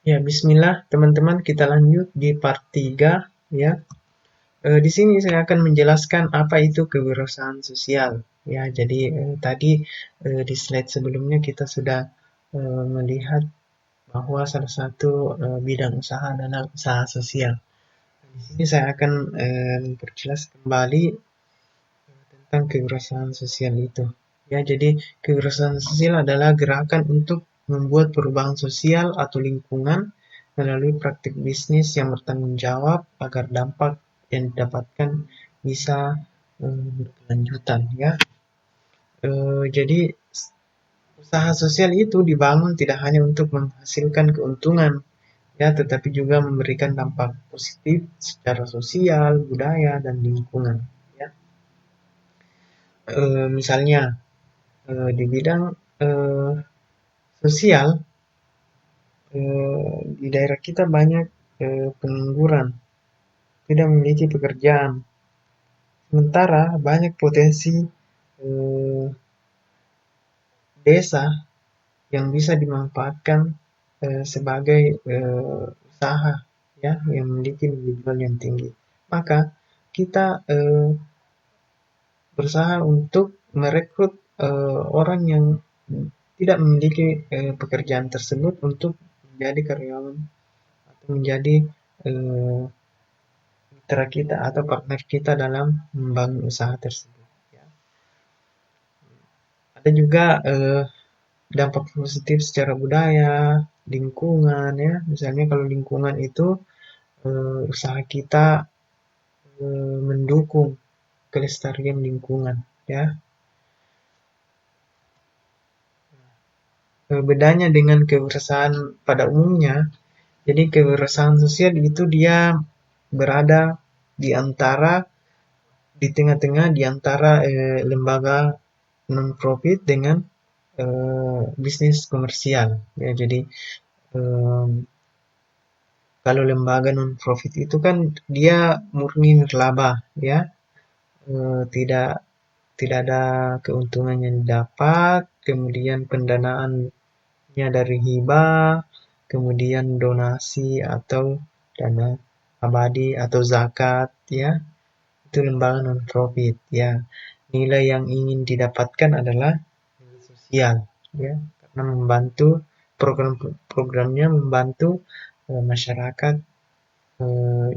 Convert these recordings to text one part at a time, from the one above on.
Ya, bismillah teman-teman, kita lanjut di part 3 ya. Di sini saya akan menjelaskan apa itu kewirausahaan sosial. Ya, jadi tadi di slide sebelumnya kita sudah melihat bahwa salah satu bidang usaha adalah usaha sosial. Di sini saya akan memperjelas kembali tentang kewirausahaan sosial itu. Ya, jadi kewirausahaan sosial adalah gerakan untuk membuat perubahan sosial atau lingkungan melalui praktik bisnis yang bertanggung jawab agar dampak yang didapatkan bisa berkelanjutan ya. Jadi usaha sosial itu dibangun tidak hanya untuk menghasilkan keuntungan ya, tetapi juga memberikan dampak positif secara sosial, budaya, dan lingkungan ya. Misalnya di bidang eh, sosial, di daerah kita banyak pengangguran, tidak memiliki pekerjaan. Sementara banyak potensi eh, desa yang bisa dimanfaatkan sebagai usaha ya, yang memiliki nilai jual yang tinggi. Maka kita berusaha untuk merekrut orang yang tidak memiliki pekerjaan tersebut untuk menjadi karyawan atau menjadi eh, mitra kita atau partner kita dalam membangun usaha tersebut. Ya. Ada juga dampak positif secara budaya, lingkungan ya. Misalnya kalau lingkungan itu usaha kita mendukung kelestarian lingkungan ya. Bedanya dengan kewirausahaan pada umumnya, jadi kewirausahaan sosial itu dia berada di antara di tengah-tengah di antara lembaga non-profit dengan bisnis komersial. Ya, jadi eh, kalau lembaga non-profit itu kan dia murni nirlaba, ya, tidak tidak ada keuntungan yang didapat, kemudian pendanaannya dari hibah, kemudian donasi atau dana abadi atau zakat, ya, itu lembaga non-profit, ya. Nilai yang ingin didapatkan adalah nilai sosial, ya, karena membantu program-programnya membantu masyarakat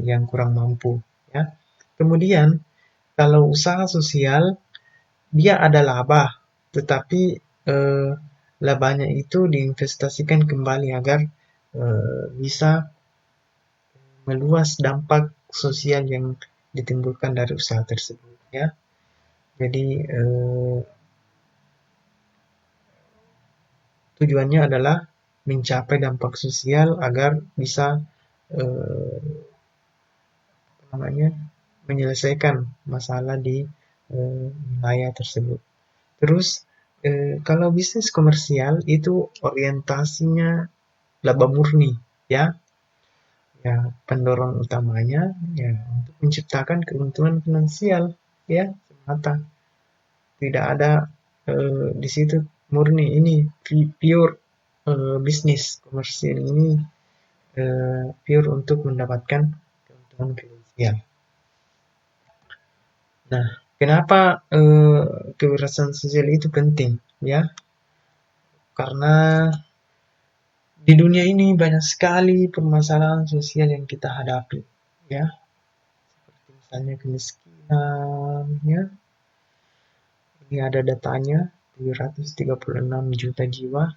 yang kurang mampu, ya. Kemudian kalau usaha sosial dia ada laba, tetapi eh, labanya itu diinvestasikan kembali agar bisa meluas dampak sosial yang ditimbulkan dari usaha tersebut, ya. Jadi tujuannya adalah mencapai dampak sosial agar bisa eh, namanya menyelesaikan masalah di wilayah tersebut. Terus kalau bisnis komersial itu orientasinya laba murni, ya, ya, pendorong utamanya ya untuk menciptakan keuntungan finansial, ya, semata. Tidak ada di situ murni ini pure bisnis komersial ini pure untuk mendapatkan keuntungan finansial. Nah, kenapa kewirausahaan sosial itu penting? Ya, karena di dunia ini banyak sekali permasalahan sosial yang kita hadapi, ya, seperti misalnya kemiskinan, ya. Ini ada datanya, 736 juta jiwa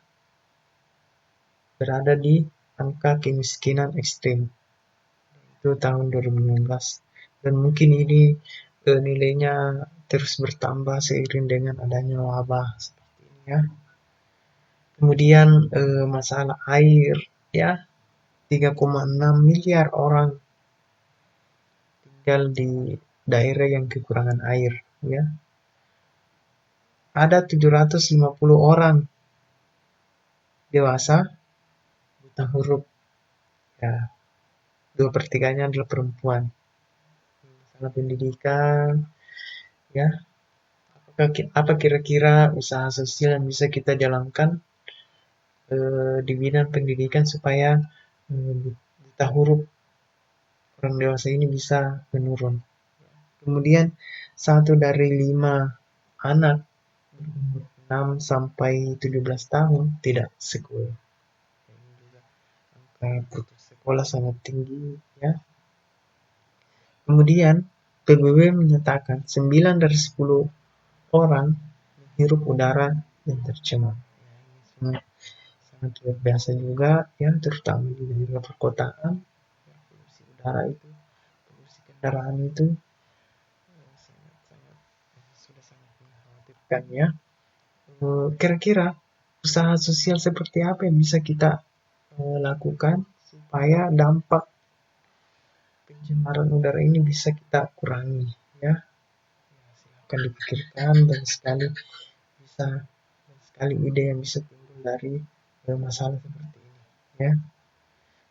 berada di angka kemiskinan ekstrim. Itu tahun 2019. Dan mungkin ini nilainya terus bertambah seiring dengan adanya wabah seperti ini ya. Kemudian masalah air ya, 3,6 miliar orang tinggal di daerah yang kekurangan air ya. Ada 750 orang dewasa buta huruf ya. 2/3-nya adalah perempuan. Masalah pendidikan ya. Apa kira-kira usaha sosial yang bisa kita jalankan di bidang pendidikan supaya buta huruf orang dewasa ini bisa menurun. Kemudian 1 dari 5 anak berumur 6 sampai 17 tahun tidak sekolah. Angka putus sekolah sangat tinggi ya. Kemudian PBB menyatakan 9 dari 10 orang menghirup udara yang tercemar. Sangat, sangat luar biasa juga ya, terutama di daerah perkotaan. Polusi udara itu, polusi kendaraan itu sangat-sangat sudah sangat mengkhawatirkan ya. Kira-kira usaha sosial seperti apa yang bisa kita lakukan supaya dampak pencemaran udara ini bisa kita kurangi ya. Silakan dipikirkan dan sekali ide yang bisa timbul dari masalah seperti ini ya.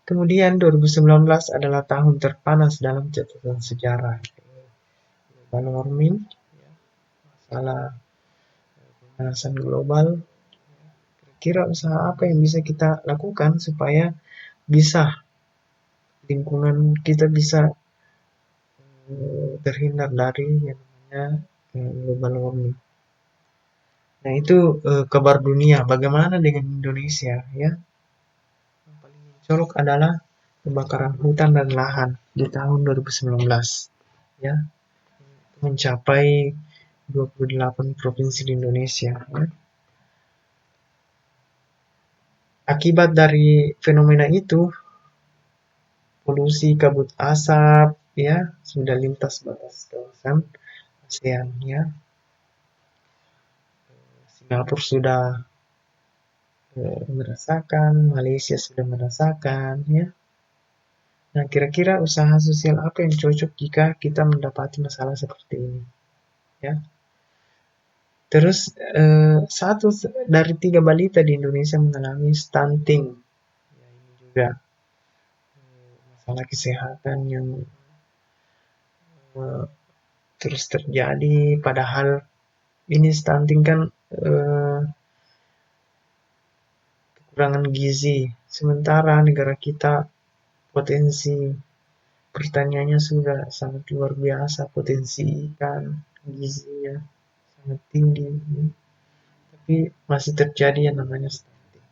Kemudian 2019 adalah tahun terpanas dalam catatan sejarah. Global warming, ya, masalah pemanasan global. Kira usaha apa yang bisa kita lakukan supaya bisa lingkungan kita bisa terhindar dari yang namanya global warming. Nah itu kabar dunia. Bagaimana dengan Indonesia ya? Yang paling mencolok adalah kebakaran hutan dan lahan di tahun 2019 ya, mencapai 28 provinsi di Indonesia ya. Akibat dari fenomena itu, polusi kabut asap ya sudah lintas batas kawasan ASEAN ya. Singapura sudah merasakan, Malaysia sudah merasakan ya. Nah, kira-kira usaha sosial apa yang cocok jika kita mendapati masalah seperti ini ya. Terus 1 dari 3 balita di Indonesia mengalami stunting. Ya, ini juga masalah kesehatan yang terus terjadi. Padahal ini stunting kan kekurangan gizi. Sementara negara kita potensi pertaniannya sudah sangat luar biasa, potensi ikan, gizinya sangat tinggi. Tapi masih terjadi yang namanya stunting.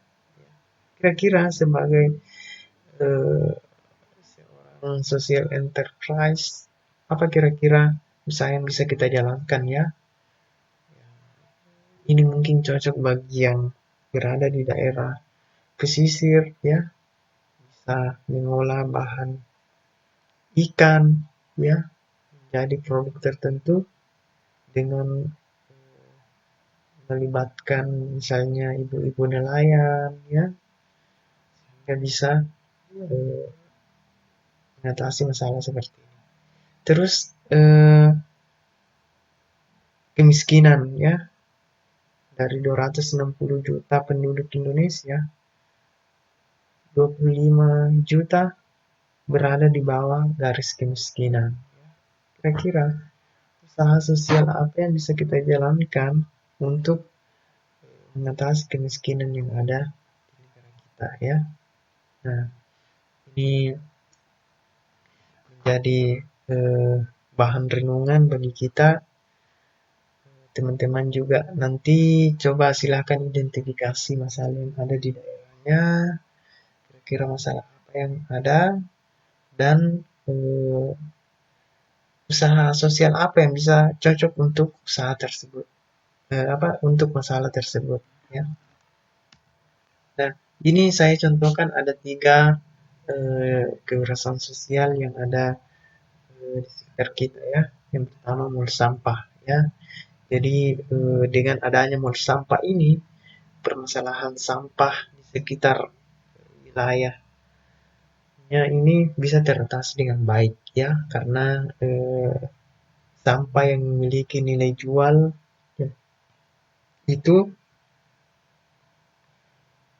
Kira-kira sebagai seorang social enterprise, apa kira-kira usaha yang bisa kita jalankan ya? Ini mungkin cocok bagi yang berada di daerah pesisir ya, bisa mengolah bahan ikan ya menjadi produk tertentu dengan melibatkan misalnya ibu-ibu nelayan ya, sehingga bisa mengatasi masalah seperti ini. Terus kemiskinan ya, dari 260 juta penduduk Indonesia, 25 juta berada di bawah garis kemiskinan. Kira-kira usaha sosial apa yang bisa kita jalankan untuk mengatasi kemiskinan yang ada di negara kita ya. Nah, ini menjadi bahan renungan bagi kita. Teman-teman juga nanti coba silahkan identifikasi masalah yang ada di daerahnya, kira-kira masalah apa yang ada, dan usaha sosial apa yang bisa cocok untuk usaha tersebut, untuk masalah tersebut ya. Nah, ini saya contohkan ada 3 kewirausahaan sosial yang ada di sekitar kita ya. Yang pertama mall sampah ya. Jadi dengan adanya mall sampah ini, permasalahan sampah di sekitar wilayahnya ini bisa teratasi dengan baik ya, karena sampah yang memiliki nilai jual ya, itu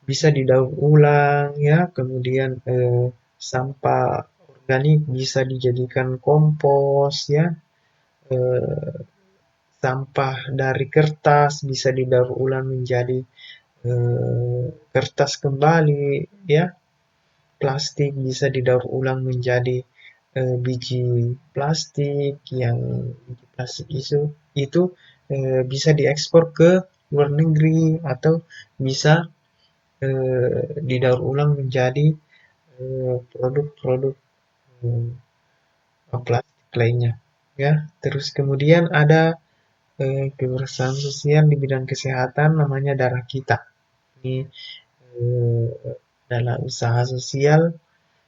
bisa didaur ulang ya, kemudian sampah organik bisa dijadikan kompos ya, sampah dari kertas bisa didaur ulang menjadi kertas kembali ya. plastik bisa didaur ulang menjadi biji plastik yang biji plastik itu bisa diekspor ke luar negeri atau bisa didaur ulang menjadi produk-produk plastik lainnya ya. Terus kemudian ada kewirausahaan sosial di bidang kesehatan namanya Darah Kita. Ini eh, adalah usaha sosial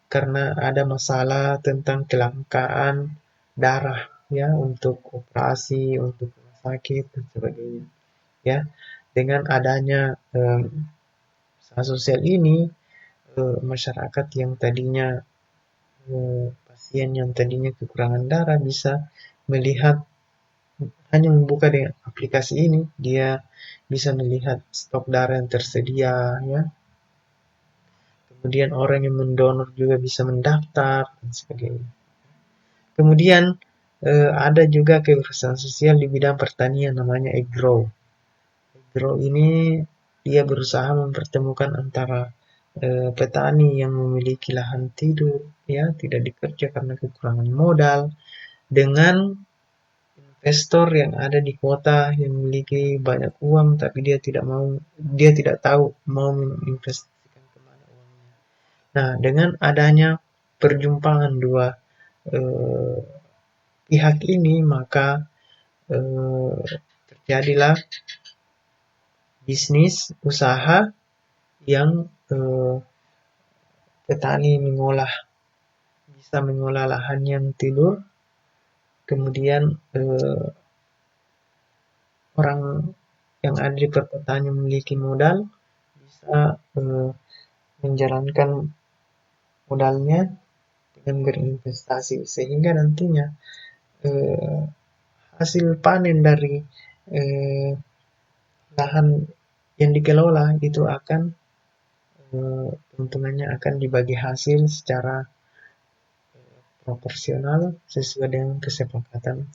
karena ada masalah tentang kelangkaan darah ya untuk operasi, untuk rumah sakit dan sebagainya. Ya, dengan adanya usaha sosial ini, masyarakat yang tadinya pasien yang tadinya kekurangan darah bisa melihat hanya membuka dengan aplikasi ini, dia bisa melihat stok darah yang tersedia ya. Kemudian orang yang mendonor juga bisa mendaftar dan sebagainya. Kemudian ada juga kewirausahaan sosial di bidang pertanian namanya Aggrow. Aggrow ini dia berusaha mempertemukan antara petani yang memiliki lahan tidur, ya tidak dikerja karena kekurangan modal, dengan investor yang ada di kota yang memiliki banyak uang tapi dia tidak tahu mau menginvestasikan kemana uangnya. Nah, dengan adanya perjumpaan dua eh, pihak ini, maka eh, terjadilah bisnis usaha yang petani bisa mengolah lahan yang tidur, kemudian orang yang ada di perkotaan yang memiliki modal bisa menjalankan modalnya dengan berinvestasi sehingga nantinya eh, hasil panen dari eh, lahan yang dikelola itu akan keuntungannya akan dibagi hasil secara proporsional sesuai dengan kesepakatan